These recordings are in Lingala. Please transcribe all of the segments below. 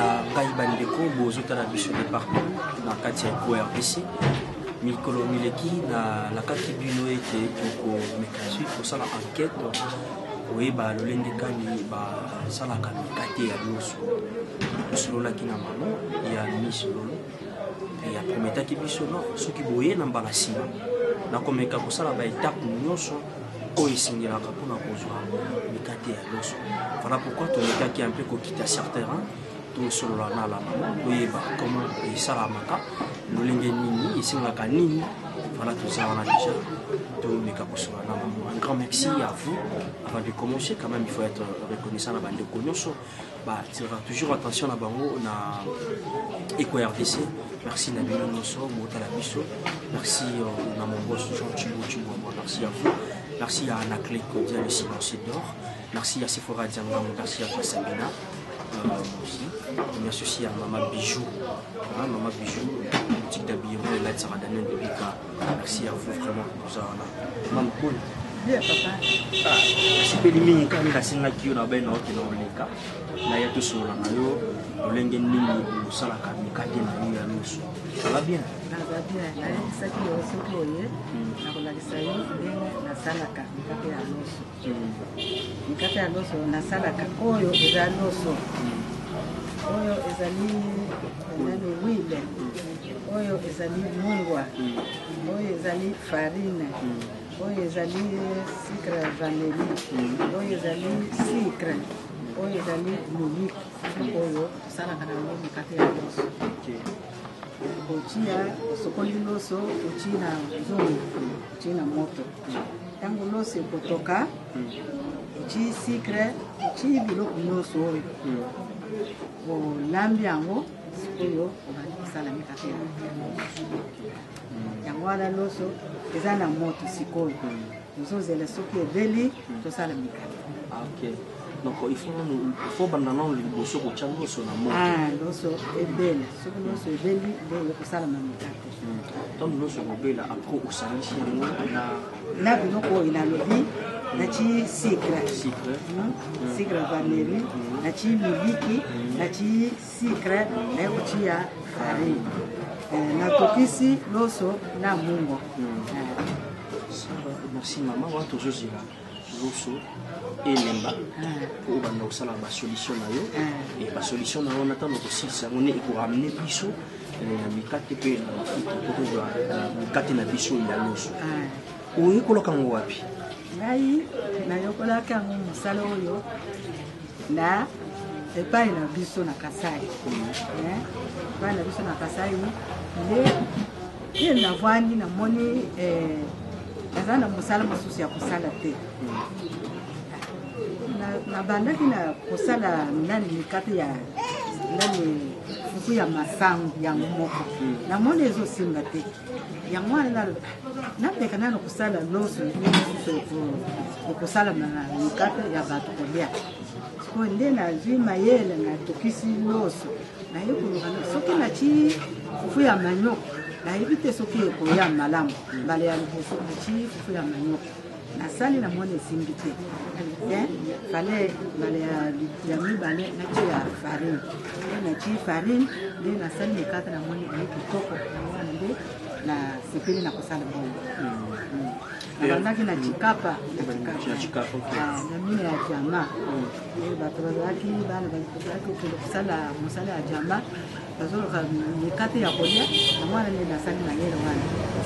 na ngai bandeko bozotala biso de partout na kati ya RDC mikolo mileki na lakaki bino ete tokomeka sui kosala enquête oyeba lolenge kani basalaka mikate ya loso tosololaki na mama ya Miss Lolo ya prometaki biso no soki boye na mbala nsima nakomeka kosala baetape nyonso oyo esengelaka mpona kozwa mikate ya loso. Voilà pourquoi tomekaki un peu kokita sur terrain tosolola na la mama oyeba comment esalamaka lolenge nini esengaka nini. Voilà tout ça on a déjà tomeka kosolola na mama. Un grand merci à vous. Avant de commencer quand même il faut être reconnaissant na bandeko nyonso batira toujours attention na bango na RDC. Merci na bino nyonso botala biso. Merci na mon boss Jean Chibo. Merci à vous. Merci à Anaclé Kodia, le silence d'or. Merci à Sephora Diangam, merci à toi Sabina. Aussi. Merci aussi à Maman Bijou. Maman Bijou, boutique d'habillement et là, Sarah Daniel de Bika. Merci à vous vraiment pour ça. Maman Paul. Bien, papa. Merci Pélimini, quand il a signé qui on a bien noté dans le cas. Là, il y a tout sur la maillot. Le lingue nini, le salaka, le cadre, le nous. Ça va bien? Ça va bien. Ça qui est aussi pour eux. Na salaka mikate ya loso. Mikate ya loso na salaka oyo eza loso. Oyo ezali nani wile. Oyo ezali mungwa. Oyo ezali farine. Oyo ezali sucre vanille. Oyo ezali sucre. Oyo ezali milk. Oyo salaka na mikate ya loso. Ochia sokoli loso ochina zungu ochina moto tangu loso kotoka ochi sucre ochi biloko nyonso oyo olambi yango sikoyo obasala mikate yango wana loso eza na moto sikoyo tozozela soki ebeli tosala mikate. Donc il faut abandonner le bosso pour chango sur la mort. Loso ebeli soki loso ebeli ndio kosala mikate. Donc loso obela après osalisi yango na biloko inalobi na chi sucre vanille na chi miliki na chi sucre na yochi ya farine na tokisi loso na mungo. Merci maman wa tozozila loso elemba pour banda osala ba solution na yo et ba solution na on attend aussi ça on est pour amener biso na mikate pe na mafuta pour mikate na biso ya loso oyi koloka ngo wapi ngai na yokola kango musala oyo na epai na biso na Kasai epai na biso na Kasai ile na vandi na moni nazana musala masusi ya kusala te na bandaki na kosala nani mikate ya nani fufu ya masango ya moko na moni ezo simba te ya mwana na peka na kosala loso kosala na mikate ya bato kolia ko nde na zima yele na tokisi loso na yekuluka soki na chi fufu ya manyoko na evite soki ekoya malamu bale ya lubufu na chi fufu ya manyoko na sali na mone simbi te fale bale ya mibale na chi ya farine na chi farine nde na sali mikate na mone kitoko na nde na sepeli na kosala bongo abandaki na chikapa na mine ya jama bato bazalaki bana bazalaki kosala mosala ya jama bazoloka mikate ya kolia na mwana nde nasali na yele wana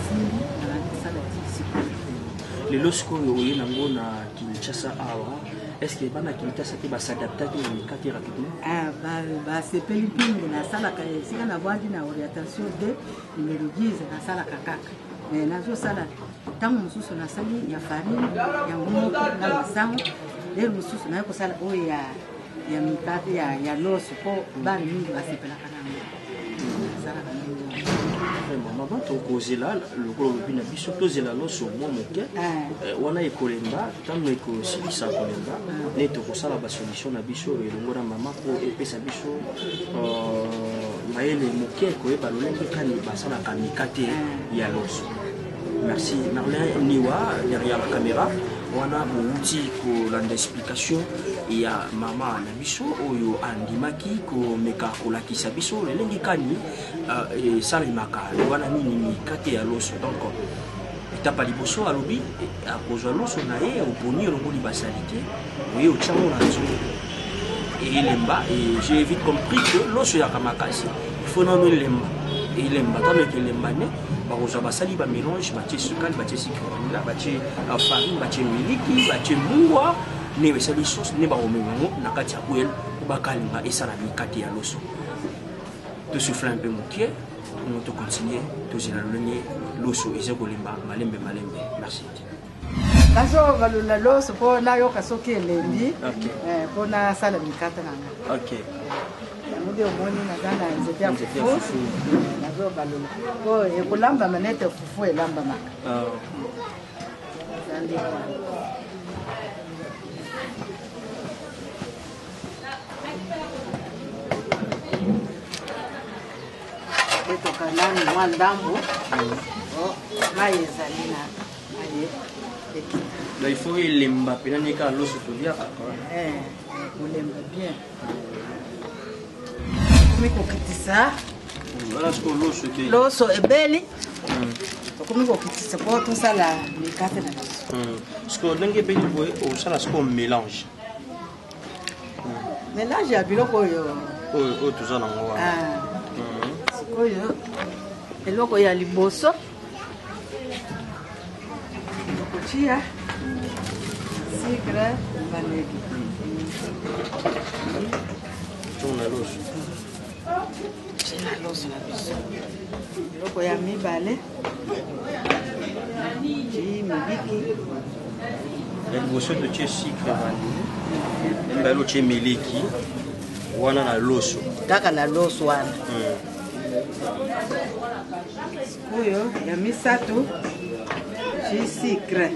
simbi na kosala siku lelo sikoyo oye nango na Kinshasa awa est-ce que bana Kinshasa te basadaptaki na mikate rapidement basepeli mpingo nasalaka esika na vwandi na orientation de numero 10 nasalaka kaka mais nazosala ntango mosusu nasali ya farine ya moko na masango lelo mosusu naye kosala oyo ya mikate ya loso po bana mingi basepelaka nango nasalaka nango. Maman tokozela lokolo lobi na biso tozela loso mwa moke wana ekolemba ntango ekosilisa kolemba nde tokosala basolution na biso elongo na mama mpo epesa biso mayele moke koyeba lolenge kani basalaka mikate ya loso. Merci Marlin Niwa derrière la caméra. On a outil pour l'explication ya mama na biso oyo andimaki komeka kolakisa biso lelenge kani esalemaka wana nini mikate ya loso. Donc etapa liboso alobi akozwa loso na ye oponi olongoli basali te oye otiango na nzungu elemba. Et j'ai vite compris que loso yaka makasi il faut nano elemba taneke elemba ne bakozwa basali ba mélange batie sukali batie sucre vanilla batie farine batie miliki batie mbungwa ne basali sauce ne baomengo na kati ya bwel po bakalinga esala mikate ya loso. To souffler un peu mon pied, nous te continuer to zela lolenge loso eze kolemba malembe. Merci. Kaso balula loso po na yo kasoki elendi po na sala mikate nanga. OK. Mudi omoni na zana nzete ya fufu nazo balula po ekolamba manete fufu elamba maka. Zandi eto kanani mwandambo maye zalina maye. Donc il faut elemba pena nika loso to dia quoi. Kulemba bien. Kumiko kitisa. Voilà ce que loso ke. Loso ebeli. Kumiko kitisa po to sala mikate na loso. Ce que ndenge pe ni boy o sala ce qu'on mélange. Mélange ya biloko yo. O to sala ngo. Sikoyo eloko ya liboso. Chia sucre vanille. Tuna loso. Tuna loso na biso. Eloko ya mibale. Miliki. Liboso to tie sucre vanille. Mbalo tie miliki. Wana na loso. Kaka na loso wana. Sikoyo ya misato. Sucre.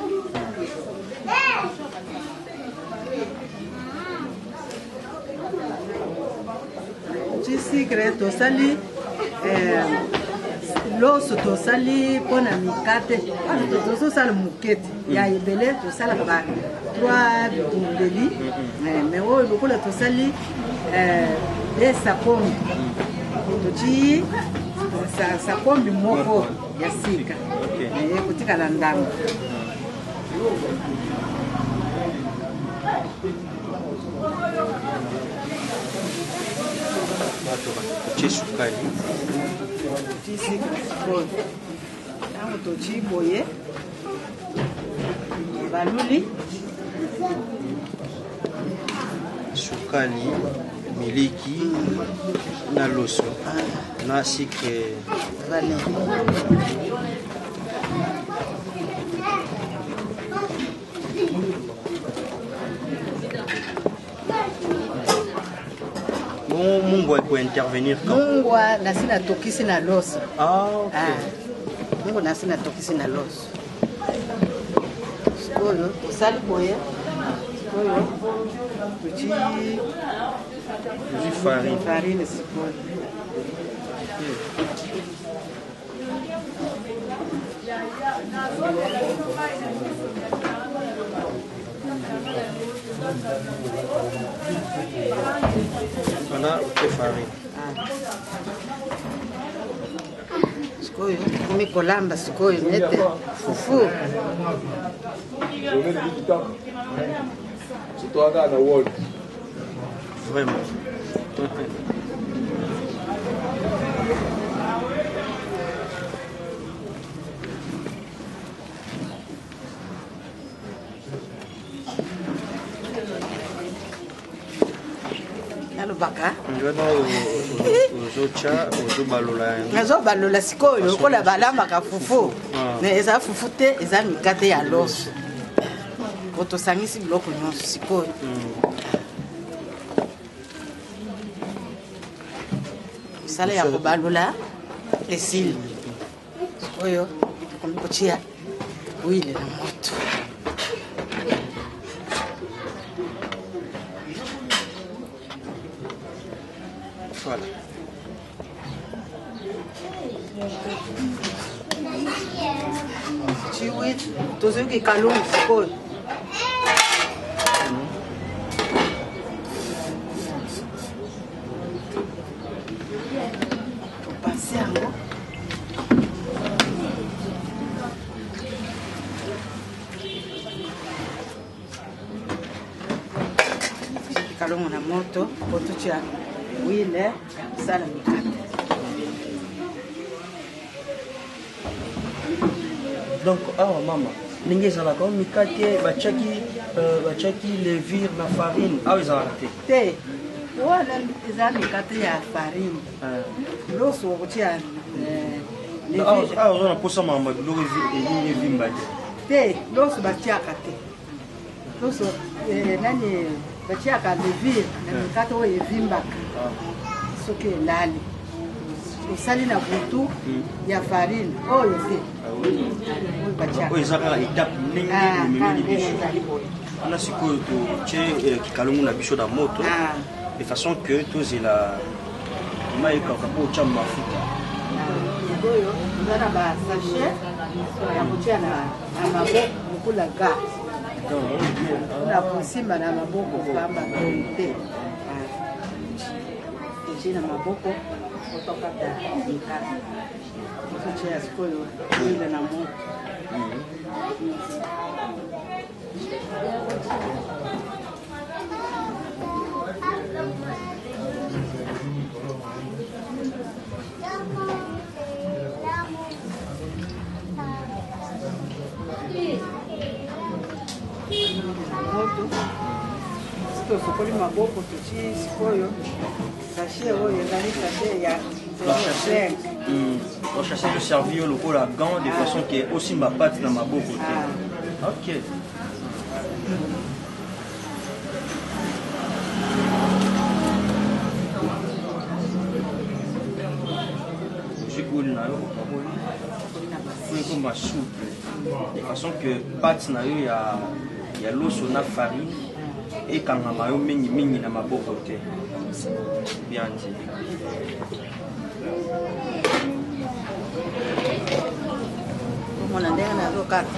Sucre tosali loso tosali pona mikate tosala mukete ya ebele tosala ba 3 bitungeli mais oyo lokola tosali esakombi toci sakombi moko ya sika ekotikala ndambo. Toci sukali. Tango toci boye baluli sukali miliki na loso na sucre vanille. Mungu peut intervenir quand Mungu nasina tokisi na loso. OK. Mungu nasina tokisi na loso. Sikoyo osali boye. Sikoyo tuchi farine sikoyo. Voilà, ok, farine. Sikoyo kumikolamba sikoyo nete fufu. Vraiment. Baka nazo balola sikoyo kola balambaka fufu eza fufu te eza mikate ya loso otosangisi biloko nyonso sikoyo sala ya kobalola esili sikoyo kochia huile na moto. Voilà. Chiwit, tozo ki kalung sikoy. kalongo na moto po totia huile sala mikate. Donc awa mama ndenge ezalaka mikate batiaki levure na farine awa ezalaka te wana eza mikate ya farine loso okotia awa oza na mposa mama biloko elingi evimba te loso batiaka te loso nani batiaka levure na mikate oyo evimbaka soki elali osali na butu ya farine oyo te oyo eza kaka étape ndenge omemeli biso wana sikoyo totie kikalungu na biso na moto de façon que tozela mayekaka mpo otya mafuta oyo eza na basachet ya kotia na maboko mokula ga na kosimba na maboko kamba te otie na maboko otokata mikate ototia sikoyo oile na moto tosokoli maboko totie sikoyo sachet oyo ezali sachet ya bachasser de servir lokola gant de façon ke osimba pate na maboko te ok jekoli na yo okaboli po ekoma souple de façon que pate na yo ya loso na farine ekangama yo mingi na maboko te bien dit omona ndenge nazokata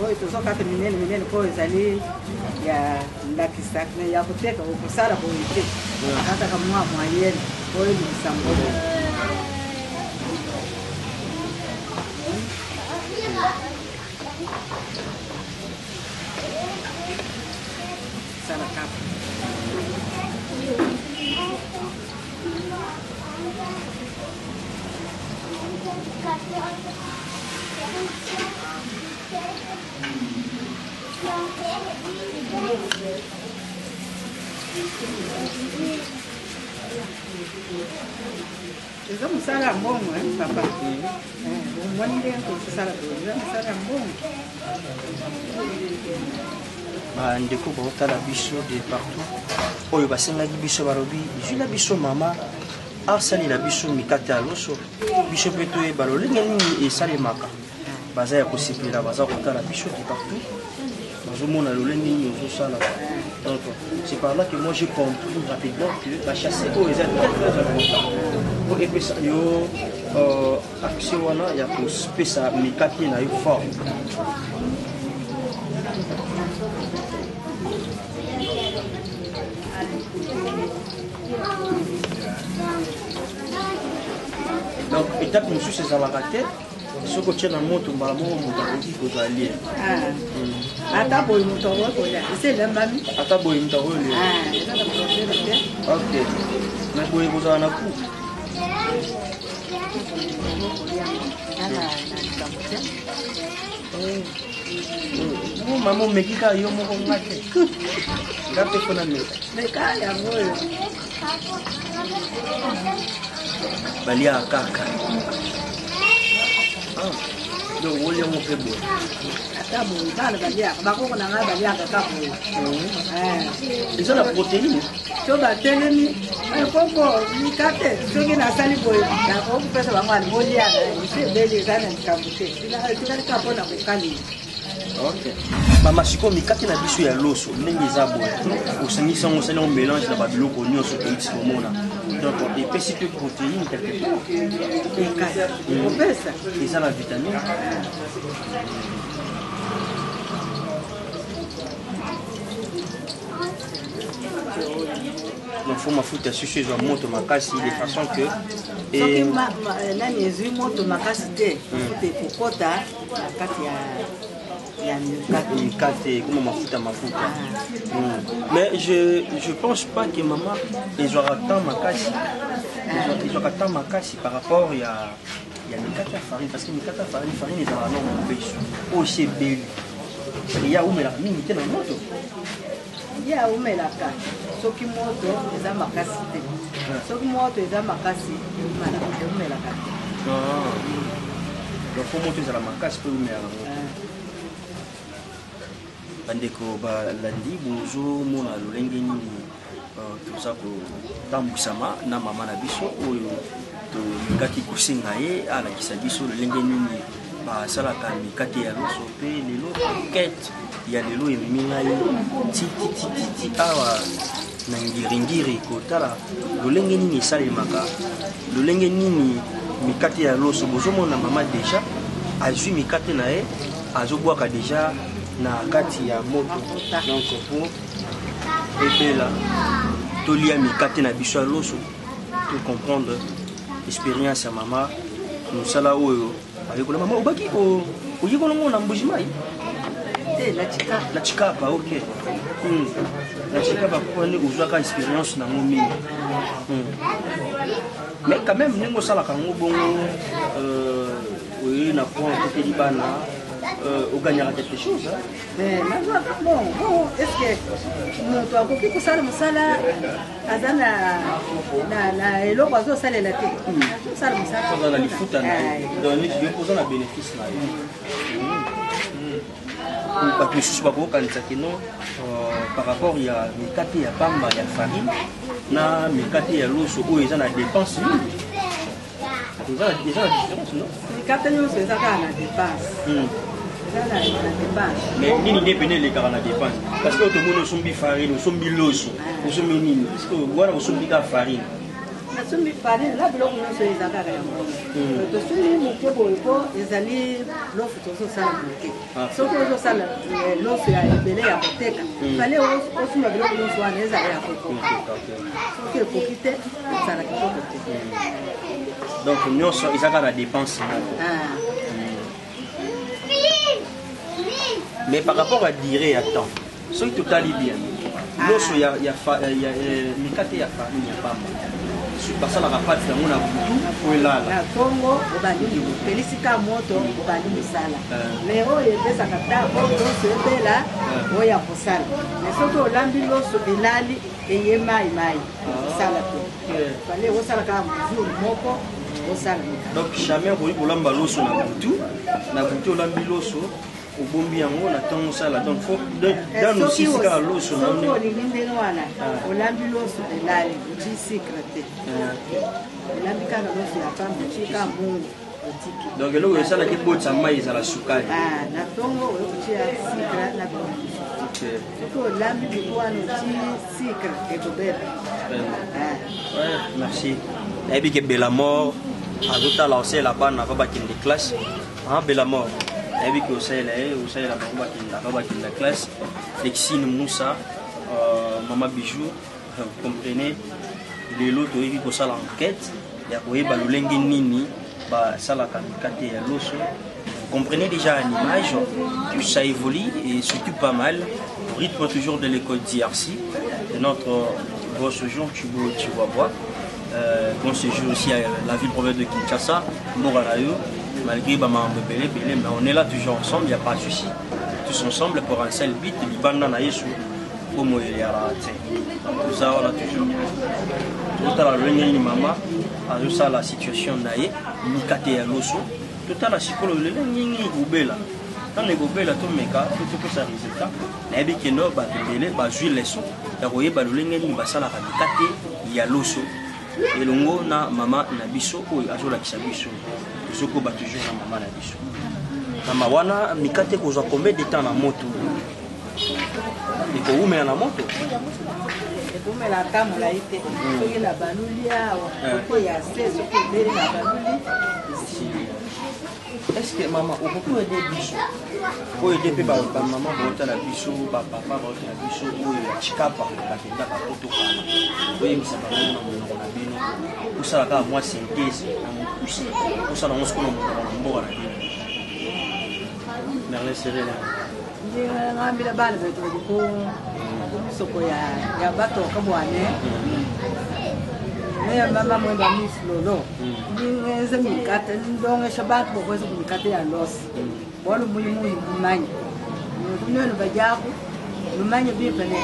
oyo tozokata minene po ezali ya ndakisa ya koteka okosala boye te kataka mwa moyenne oyo lisambo sala kapa eza mosala ya mbongo papa omoni ndenge tosala eza mosala ya mbongo bandeko baotala biso de partout oyo basengaki biso balobi zwila biso mama asalela biso mikate ya loso biso mpe toyeba lolenge nini esalemaka baza ya kosepela baza kotala biso de partout bazomona lolenge nini ozosala. Donc c'est par là que moi j'ai compris rapidement que la chasse oyo eza très important po epesa yo action wana ya kopesa mikate na yo forme. Donc étape mosusu ezalaka te soki otie na moto mbala moko moto akoki kozwa lie ata boye moto akokolia eselembami ata boye moto akoyolia ok mais boye kozala na ku mama omeki kaka yo moko nga te nga mpe mpona meka yango oyo baliaka kaka donc oliango mpe boye ata boye bana baliaka bakoko na ngai baliaka ka boye eza na protéine so batelemi koko mikate soki nasali boye nakokopesa bango ani boliaka ese ebeli eza na likambo te tikalika mpona kokalela. bamasiko mikate na biso ya loso ndenge eza boye osangisi yango osali yango mélange na babiloko nyonso toyiti komona donc epesi mpe protéine quelque part ekopesa eza na vitamine donc faut mafuta susu ezwa moto makasi de façon que soki nani ezwi moto makasi te mafuta ekokota na kati ya mikate comme mafuta. Mais je pense pas que maman ezwaka tant makasi par rapport ya mikate ya farine, parce que mikate ya farine ezala no mobesu aussi ebeli ya umelaka mingi te na moto ya umelaka soki moto eza makasi te soki moto eza makasi umelaka te donc fo moto ezala makasi mpe umelaka moto. Bandeko balandi bozomona lolenge nini toza kotambwisama na mama na biso oyo tomekaki kosenga ye alakisa biso lolenge nini basalaka mikate ya loso mpe lelo enquête ya lelo ememi ngai titititi awa na ngiringiri kotala lolenge nini esalemaka lolenge nini mikate ya loso. Bozomona mama deja azwi mikate na ye azobwaka deja na kati ya moto, donc pour ebela tolia mikate na biso ya loso to comprendre expérience ya mama mosala oyo ayekola mama obaki oyekolongo na mbujimai la chikapa. Ok, la chikapa pone ozwaka expérience nango mingi, mais quand même ndenge osalaka yango bongo oye na point kokeli bana on gagnera quelque chose. Bon, est-ce que moto akoki kosala mosala aza na eloko azosalela te osala mosala na lifuta na ye oza na bénéfice na ye. Bato mosusu bakokokanisaki no par rapport ya mikate ya pamba ya farine na mikate ya loso oyo eza na dépense mingi. Eza na différence no mikate nyonso eza kaka na dépense. Mais nini dépende les cas na dépense parce que tout le monde sombi farine sombi loso sombi nini parce que voilà sombi ka farine sombi farine la biloko nyonso ezaka ya ngo to sombi moke boyeko ezali lofu tozo sala moke soki ozo sala loso ya ebele ya koteka fale osuma biloko nyonso wana ezala ya kokoka soki ekoki te ezala kitoko te donc nyonso ezaka na dépense. Mais par rapport à dire à temps, ce qui tout allait bien. Lorsque il y a mikate ya farine ya pamba. Parce que la rapate c'est mon abutu pour là. La Congo au bandi felicita moto au bandi misala. Mais oh il fait ça kata oh donc c'est là oh ya posala. Mais ce que lambi loso elali et yemai mai. Sala to. Fallait au sala ka jour moko au sala. Donc jamais ko lamba loso na butu lambi loso. Au bombi yango na tango sala donc faut dans aussi sika loso na on linde wana o lambi loso elali uti secret lambi kana loso ya pamba chika mungu otiki donc eloko esala ki botsa mai ezala sukali na tongo uti ya secret na ok ko lambi bikwana uti secret ekobeta ouais merci et puis que Belamor azota lancer la bana va kinde classe Belamor et puis que au la la classe Lexine Moussa Maman Bijou vous comprenez les lots qui ko sala enquête ya koyeba lolenge nini ba sala kamikate ya loso. Vous comprenez déjà en image que ça évolue et surtout pas mal au rythme toujours de l'école d'IRC de notre beau séjour tu vas voir bon séjour aussi à la ville province de Kinshasa Moralayo. Malgré maman bébé, mais on est là toujours ensemble, il n'y a pas de souci. Tous ensemble pour un seul beat, les bandes na yesu, comme il y a là, tout ça on a toujours. Tout à la réunion maman, à ça la situation naïe, mikate ya loso, tout à la psychologie, les gobela. Quand les gobela tout meka, tout ça résultat. Na ebi keno ba bébé, ba jouer les sons, ya koye ba lolenge ni ba sala ka mikate ya loso. Et longo na maman na biso oyo azola kisa biso. Soko ba toujours na maman na biso. Na mawana mikate ko za combien de temps na moto? Et ko ume na moto? Et ko ume la kamo la ite. Soki la banuli awa, ko ya se soki beri na banuli. est-ce que maman on peut aider biso pour aider pe ba maman bota la biso ba papa bota la biso ou ya chikapa ba kenda ba poto kana oui misa ba na bino usala ka moi synthèse usala on se kono mbo na bino Merle Serena ngambila bana betu ko soko ya bato kabwane ne mama mwenda mislolo ngeze mikate ndonge shabat bokwezi mikate ya los bolo muyimu yimanyi kuneno bajaku lumanye bipene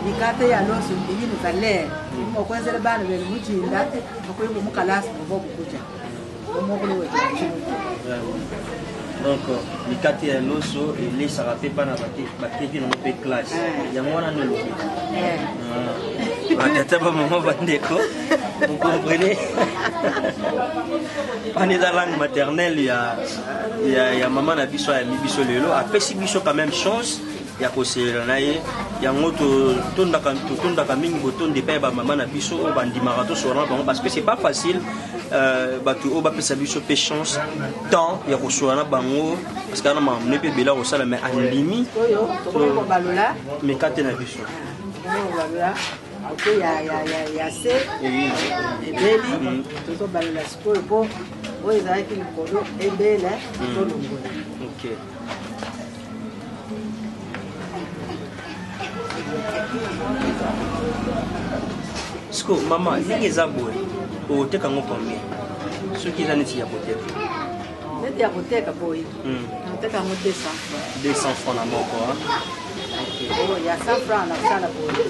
mikate ya los ndiyini kale mokwezele bana bele mujinda bakoyimo mukalasi bobo kuja omokolo wetu donc mikate ya loso et les sarapé pana bakeki na pe classe yango wana ne lobi tata ba maman bandeko vous comprenez on est dans la langue maternelle ya maman na biso ya biso lelo apesi biso quand même chance ya koselela na ye yango tondaka mingi botonde pe ba maman na biso bandimaka tosona bango parce que c'est pas facile bato oyo bapesa biso pe chance temps ya kosola na bango parce que ana mamune mpe bela kosala mais andimi mikate na biso ya se ebeli tozobalola sikoyo mpo oyo ezalaki likolo ebele tolongola siko mama ndenge eza boye oteka ngo combien soki eza neti ya koteka neti ya koteka boye oteka ngo 200 francs na moko ya 100 francs nasala boye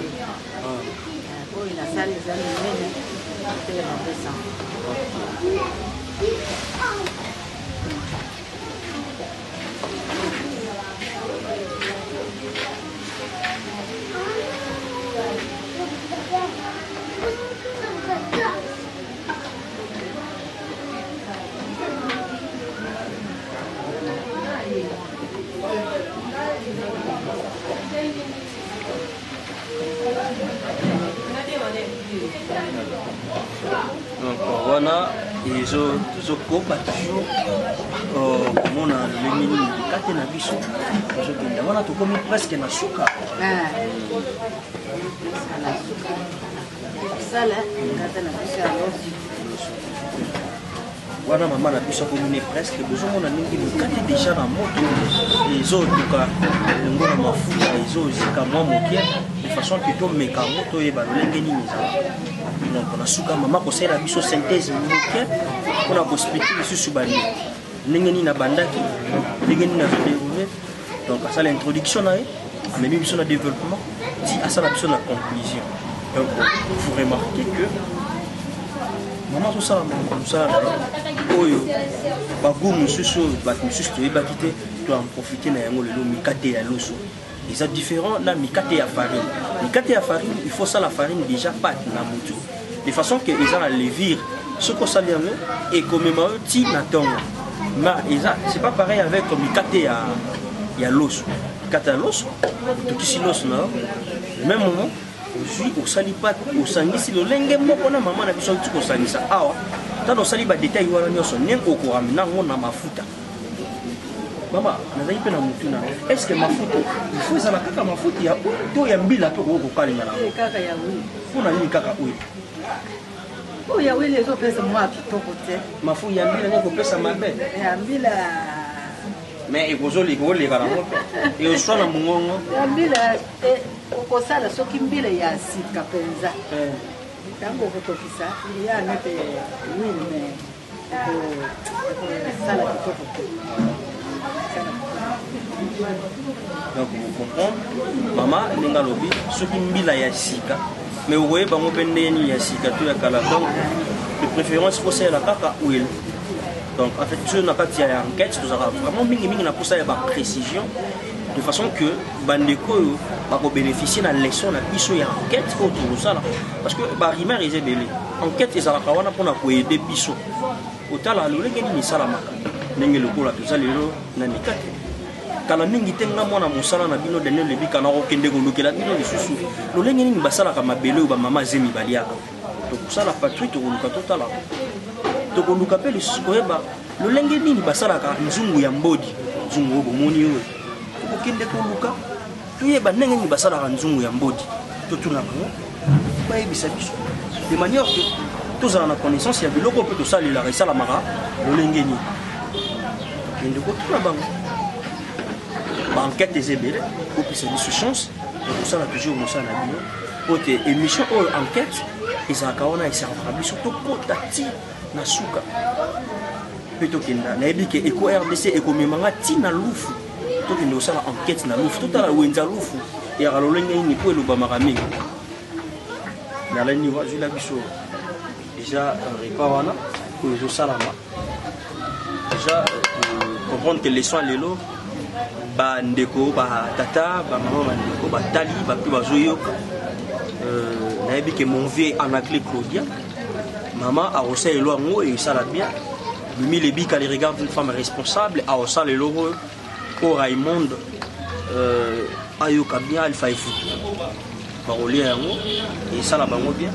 oyo nasala eza minene oteka ngo 200 donc wana tozokoba toujours komona lolenge nini mikate na biso tozokenda wana tokomi presque na suka wana mama na biso akomine presque bozomona ndenge mikate déjà na moto ezotuka elongo na mafuta ezozika mwa moke de façon ke tomeka yango toyeba lolenge nini ezala donc na suka mama kosalela biso synthèse moke mpona koexplike lisusu bani ndenge nini abandaki ndenge nini azodérouler donc asala introduction na ye amemi biso na développement ti asala biso na conclusion donc vous remarquez que mama azosala mosala na ye oyo bago mosusu oyo bato mosusu toyebaki te toenprofite na yango lelo mikate ya loso eza différent na mikate ya farine. Mikate ya farine, il faut ça la farine déjà pâte na mutu. De façon que ils ont la levure, ce qu'on s'allie et comme même ti na tongo. Mais c'est pas pareil avec mikate ya l'os. Mikate ya l'os, tout ici l'os là, au même moment, aussi au sali pâte, au sangi si le lenge moko na maman na biso tu ko sali ça. Ah, tant au sali ba détail wala nyoso nyen ko ko amina ngona mafuta. Mama, nazali pe na mutu na. Est-ce que mafuta, il faut ça la kaka mafuta ya to ya mbila to ko kalinga na. Kaka ya wi. Kuna nini kaka wi? Oh ya wi lezo pesa mwa kitoko te. Mafu ya mbila ne ko pesa mabe. Ya mbila mais ekozoli ko le kana moto. E oswana mungongo. Ya mbila okosala soki mbila ya sika penza. Tango kutokisa ya nete wi me sala kitoko te. Donc vous comprenez, maman ninga lobi soki mbila ya sika mais vous voyez bango pendeni ya sika to ya kala donc de préférence faut ça la kaka huile. Donc en fait sur na kati ya enquête nous avons vraiment mingi na posa ya ba précision de façon que bandeko ba ko bénéficier na leçon na biso ya enquête autour ça là parce que ba rimer les belé enquête ezala kawana pona ko aider biso otala lolenge ni sala maka ndenge lokola to zalelo na mikate kala mingi tenga mwana musala na bino dene lebi kana ko kende ko lokela bino lisusu lolenge ni basala ka mabele ba mama zemi baliaka to kusala patrie to luka totala to ko luka pe lisusu ko yeba lolenge nini basalaka nzungu ya mbodi nzungu oyo bomoni oyo okende koluka toyeba ndenge nini basalaka nzungu ya mbodi totuna bango bayebisa biso de manière que tozala na connaissance ya biloko mpe tosalelaka esalamaka lolenge nini tokende kotuna bango baenquête eza ebele kopesa biso chance ya kosala toujours mosala na bino po te émission oyo enquête ezalaka wana eservaka biso tokota ti na suka mpe tokenda nayebi ke eko RDC ekomemanga ti na lufu tokende kosala enquête na lufu totala wenza lufu eyaka lolenge nini po elobamaka mingi nalani wazwila biso déjà repas wana oyo ezosalama déjà comprendre que leçon lelo bandeko batata bamama bandeko batali bape bazoyoka nayebi ke mon vieux Anaclé Claudia maman aosa elo yango esala bien Mimi Lebika les regarde une femme responsable aosa lelo o Raymond ayoka bien Alpha Efutu barolia yango esala bango bien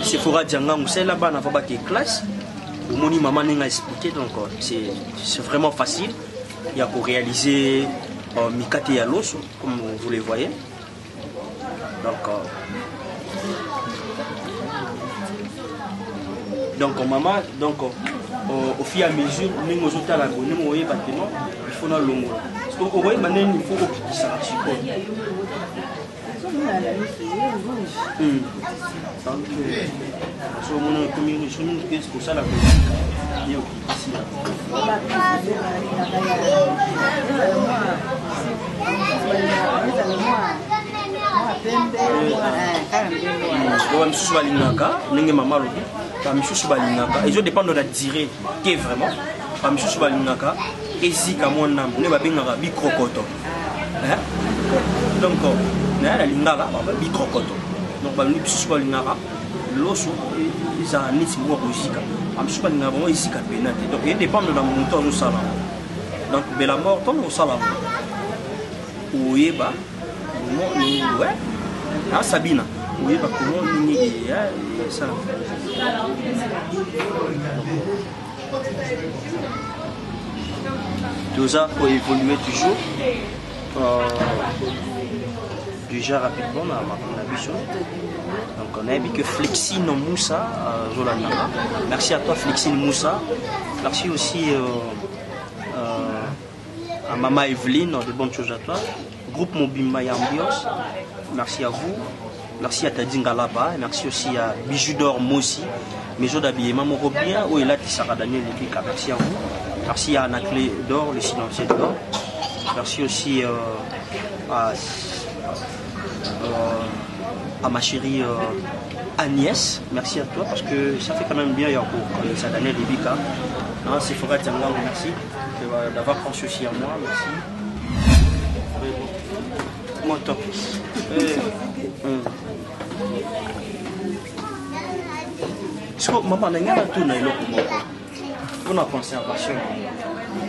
Sephora Dianga musela bana va baki classe au moni maman n'a expliqué donc c'est vraiment facile il y a pour réaliser Mikate Yalos comme vous les voyez donc maman donc au fur et à mesure nous nous autres la bonne nous voyez bâtiment il faut dans longo donc au voyez maintenant il faut que ça support donc so mon communication qu'est-ce que ça la bonne ici misusu balingaka ndenge mama alobi bamisusu balingaka ezo dépendre de la durée ke vraiment bamisusu balingaka ezika mwana nde babengaka bikrokoto donc naye nalingaka bikrokoto donc bamisusu balingaka loso ezala neti mwa kozika bamisusu balingaka bango ezika pena te donc edépendre na moto azosala donc bela mort ntango osala oyeba ouais ah Sabina oui bah comment nini ça tout ça pour évoluer toujours déjà rapidement la vision donc on a vu que Flexine Moussa Zolanda merci à toi Flexine Moussa merci aussi à Maman Evelyne de bonnes choses à toi groupe Mobimba et Ambiance, merci à vous, merci à Tadinga là-bas, merci aussi à Bijoux d'Or Mossi, Maison d'habillement Morobien, où est là Tissara Daniel Lebika, merci à vous, merci à Anaclé d'Or, le silencieux d'Or, merci aussi à ma chérie Agnès, merci à toi parce que ça fait quand même bien pour ça Daniel Lebika, c'est Fora Tianga, merci d'avoir pensé aussi à moi, merci. Mon top. Maman, il y a tout pour la conservation.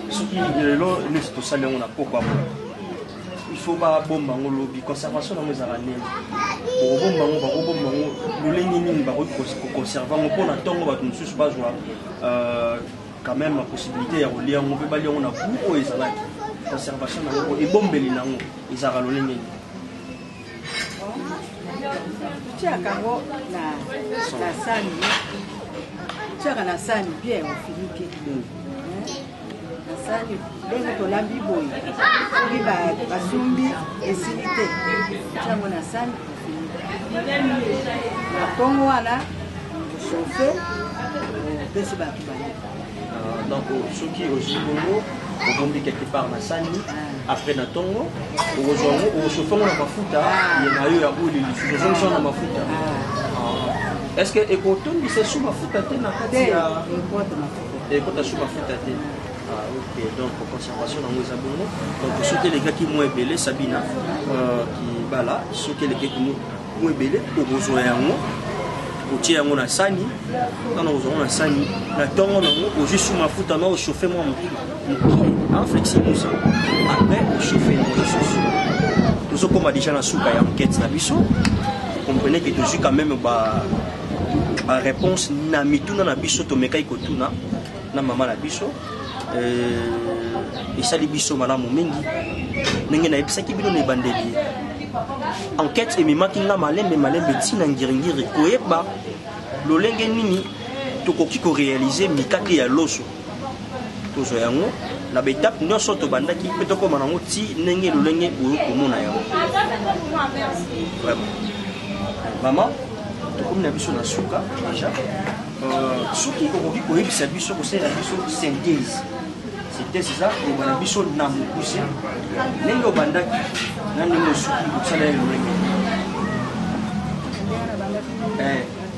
Ce qui est là, c'est ça, on a pourquoi. Il faut pas bomber dans le lobby. Conservation dans les années. Pour bomber, on va conserver. On peut attendre, on va nous suivre quand même la possibilité de lire. On peut pas lire, on a beaucoup de conservation et bomber les langues. Ils ont ralolé. Tu as quand la sani, tu as la sani bien au finique. La sani, donc on l'a biboy. On va basumbi et silité. Tu as la sani au finique. La tongo là, chauffer, baisser bas tout bas. Donc ceux qui aussi Congo, on bombe quelque part la sani. Après na tongo au chauffeur na mafuta ya nayo ya buli lisho na mafuta est-ce que ekoton c'est sous mafuta te na kati ya ekota sous mafuta te ok donc conservation na ngeza bongo donc sauter les gars qui moins belé Sabina qui bala sauter les gars qui moins belé au besoin yango otie yango na sani na ozonga na sani na tongo nango oji sous mafuta na au chauffer moi en flexible ça après au chauffer les sauces nous comme déjà na souka ya enquête na biso comprenez que tu quand même ba réponse na mituna na biso to mekai kotuna na mama na biso esali biso malamu mingi ndenge nayebisaki bino na ebandeli enquête ememaki nga malembe ntina ngiringiri koyeba lolenge nini tokoki korealize mikate ya loso tozwa yango na baetape nyonso tobandaki mpe tokóma nango ti ndenge lolenge oyo komona yango vraiment mama tokomi na biso na suka déjà soki okoki koyebisa biso kosalela biso synthèse eza koyeba na biso na mokuse ndenge obandaki na ndenge osuki kosala ya lolenge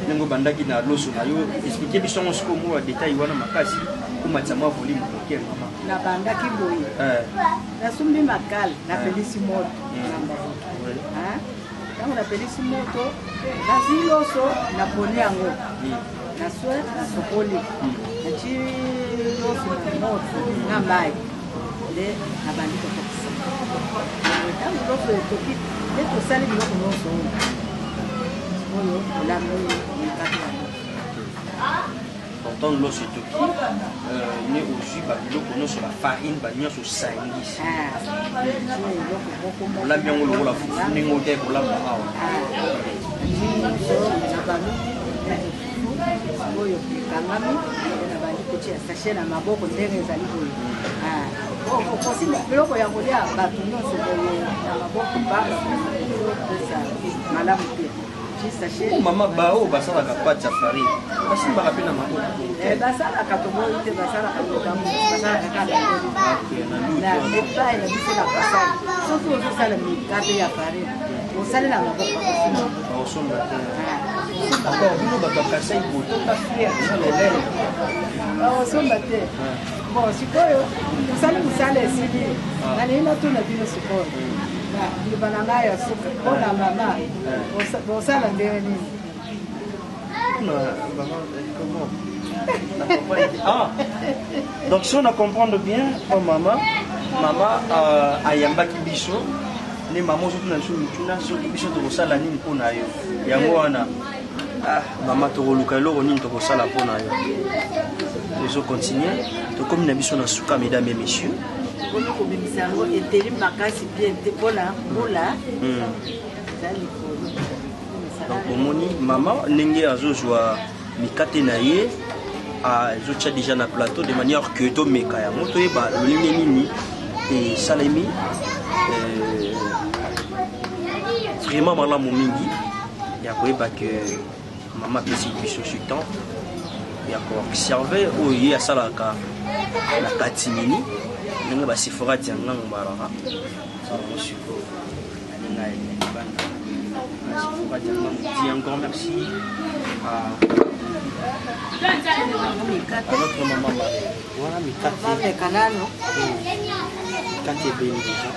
ndenge obandaki na loso na yo explike biso yango sikoyo mwa detail wana makasi komatisa mwa volume moke mama nabandaki boye nasombi makala napelisi moto ntango napelisi moto nazwi loso naponi yango naswe nasokoli nati loso na moto na mai nde nabandi kotokisa ntango loso etoki nde tosali biloko nyonso oyo olami mikate ya loso pourtant loso etoki ne ozwi babiloko nyonso bafarine banyonso osangisi olambi yango lokola fufu ndenge ote kolamba awa oyo ekangami na bandi kotia sache na maboko ndenge ezali boye okosi biloko ya kolia bato nyonso boye na maboko bapesa malamu te mama bao basalaka pati ya farine basimbaka mpe na maboko basalaka tomoyi te basalaka basalaka kaka na epai na biso na pasali soki ozosala mikate ya farine osalela maboko osomba te encore bino bato ya kasai botoka fria lelele osomba te bon sikoyo osali mosala esili nalingi natuna bino sikoyo liba na ngai ya suka mpona mama bosala ndenge nini donc si on a comprendre bien oh mama ayambaki biso ne mama ozotuna biso mituna soki biso tokosala nini mpona yo yango wana mama tokoluka eloko nini tokosala mpona yo tozocontinue tokomi na biso na suka mesdames et messieurs mpona kobimisa yango eteli makasi bien te mpona mbula eza likolo donc omoni mama ndenge azozwa mikate na ye azotia déjà na plateau de manière que tomeka yango toyeba lolenge nini esalemi vraiment malamu mingi ya koyeba ke mama apesi biso sur temps ya koobserve oyo ye asalaka na katimini ndenge basifora tia ngango balaka salamo sikoyo ngai ebanda basifora tia ngango ti encore merci à notre maman Marie. Voilà mikate ebeli déjà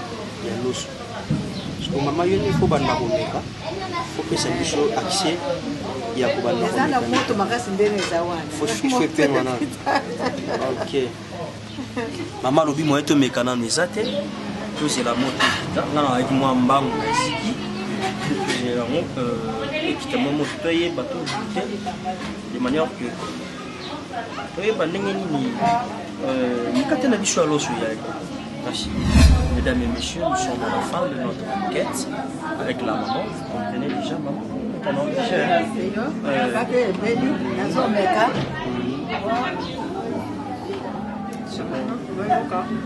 ya loso parce que mama yo ne faut banda komeka faut pesa biso accès ya kobanda eza na moto makasi ndenge eza wana faut chauffer pe wana ok mama lobi moye tomeka nano eza te tozela moto ekita nga na ayaki mwa mbangu na esiki tozela yango ekita mwa moto toyeba tozite de manière que toyeba ndenge nini mikate na biso ya loso yai. Merci. Mesdames et messieurs, nous sommes à la fin de notre enquête avec la maman. Vous comprenez déjà, maman? C'est bon.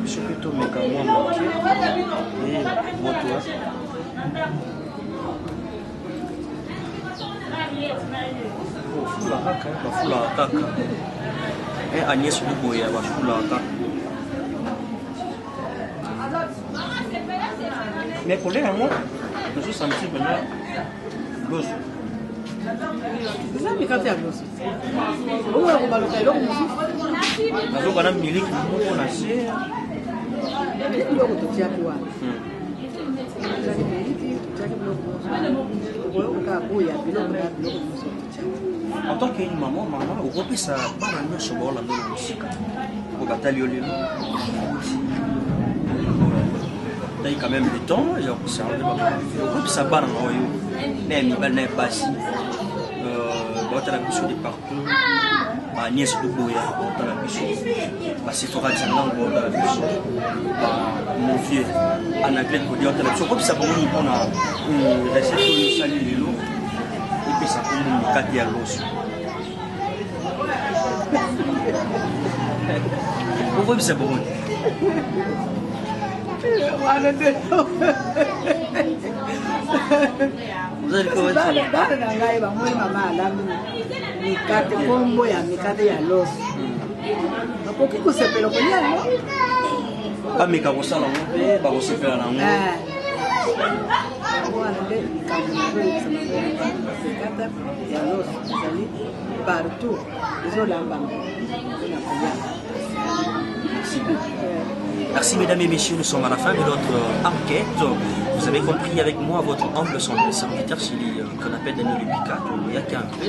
Je suis plutôt méga moi manqué. Et moi toi. Fula kaka, bafula kaka. Et Agnès Luboya, bafula kaka. Mais pour les amours, je suis sensible à l'os. Vous avez quand même l'os. Vous avez mal au cœur, vous avez un milieu qui vous connaissez. En tant qu'une maman, vous reprenez ça par la nuit sur la musique. Vous battez au lieu. Il y a quand même le temps, il y a observé ça barre en haut, mais il n'y a pas de partout, Agnès Duboya, dans la bicho, Sephora Django, dans la bicho, mon vieux, Anaclet Kodi, dans la bicho. Comme ça, on a une recette de salut et l'eau, et puis ça comme une carte à l'os. Pourquoi c'est bon? Vous allez comment ça? Mikate kombo ya mikate ya loso. Nakoki kosepela kolia yango. Ameka kosala ngo mpe bakosepela nango. Wana nde likambo mikate ya loso ezali partout ezolambama na kolia. Merci mesdames et messieurs, nous sommes à la fin de notre enquête. Vous avez compris avec moi votre humble serviteur qu'on appelle Daniel Lubika. Il y a un peu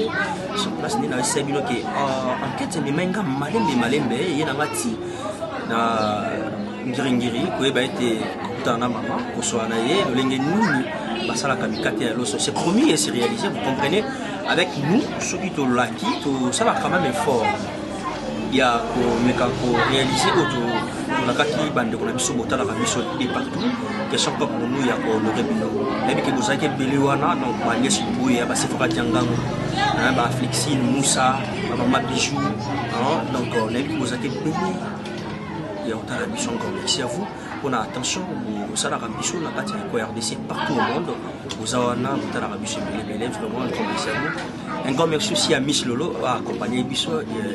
sur place dans le Sabino qui enquête mais menga malembe et na ngati na ngiringiri ko eba été kutana mama ko so na ye le ngeni basala kamikate ya loso. C'est promis et c'est réalisé, vous comprenez, avec nous ceux qui to laki to ça va quand même fort. Il y a réalisé la kaki bande qu'on a mis sur le et partout question comme nous il y a honoré bino et que vous avez belewana donc Agnès Duboya ba Sephora Django ba Flexine Moussa Maman Bijou donc on a vu que vous avez belé il y a autant d'ambition comme merci à vous on a attention au salaire ambition la partie de RDC partout au monde vous avez autant d'ambition belé vraiment comme merci à vous. Un grand merci aussi à Miss Lolo, accompagné Bisso,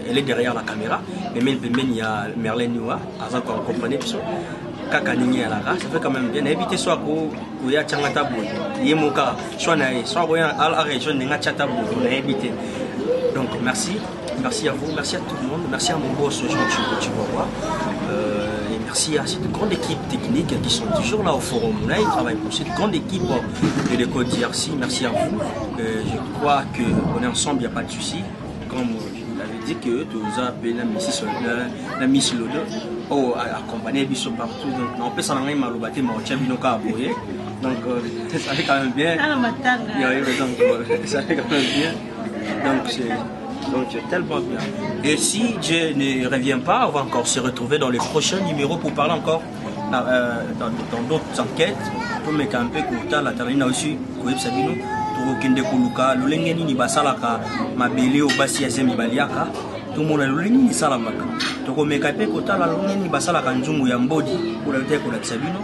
elle est derrière la caméra, mais même il y a Merlin Noua, accompagné Bisso, Kakanini à la race, ça fait quand même bien. Évitez soit que ya Tchangatabou, Yemoka, soit à la région de Natchatabou, on a évité. Donc merci à vous, merci à tout le monde, merci à mon boss Jean Chihuahua. Et merci à cette grande équipe technique qui sont toujours là au forum. Là, ils travaillent pour cette grande équipe de l'école d'IRC. Merci à vous. Je crois qu'on est ensemble, il n'y a pas de souci. Comme vous l'avez dit, que tu nous as appelé la Miss Lodo, accompagné Bissot partout. Donc, on peut s'en aller à l'obati, mais on tient Binoka à Boyer. Donc, ça fait quand même bien. Ça fait quand même bien. Donc c'est tellement bien. Et si Dieu ne revient pas, on va encore se retrouver dans les prochains numéros pour parler encore dans d'autres enquêtes. Pour me camper, pour la tarina aussi, pour Sabino, pour Kende Kuluka, l'Olengeni ni basalaka, ma belle au basi azemi baliaka, tout le monde a l'Olengeni ni salamaka. Toko me camper, kota la l'Olengeni basalaka nzungu ya mbodi, pour la tête pour la Sabino.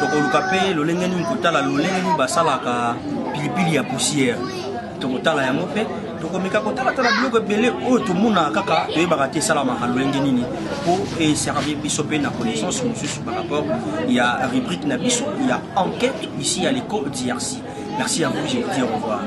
Toko lukape, l'Olengeni kota la l'Olengeni basalaka pilipili ya poussière. Toko tala ya mope. Donc, on a tout le monde a pour servir Bissopé la connaissance par rapport il y a rubrique il y a enquête ici à l'école d'IRC. Merci à vous, je vous dis au revoir.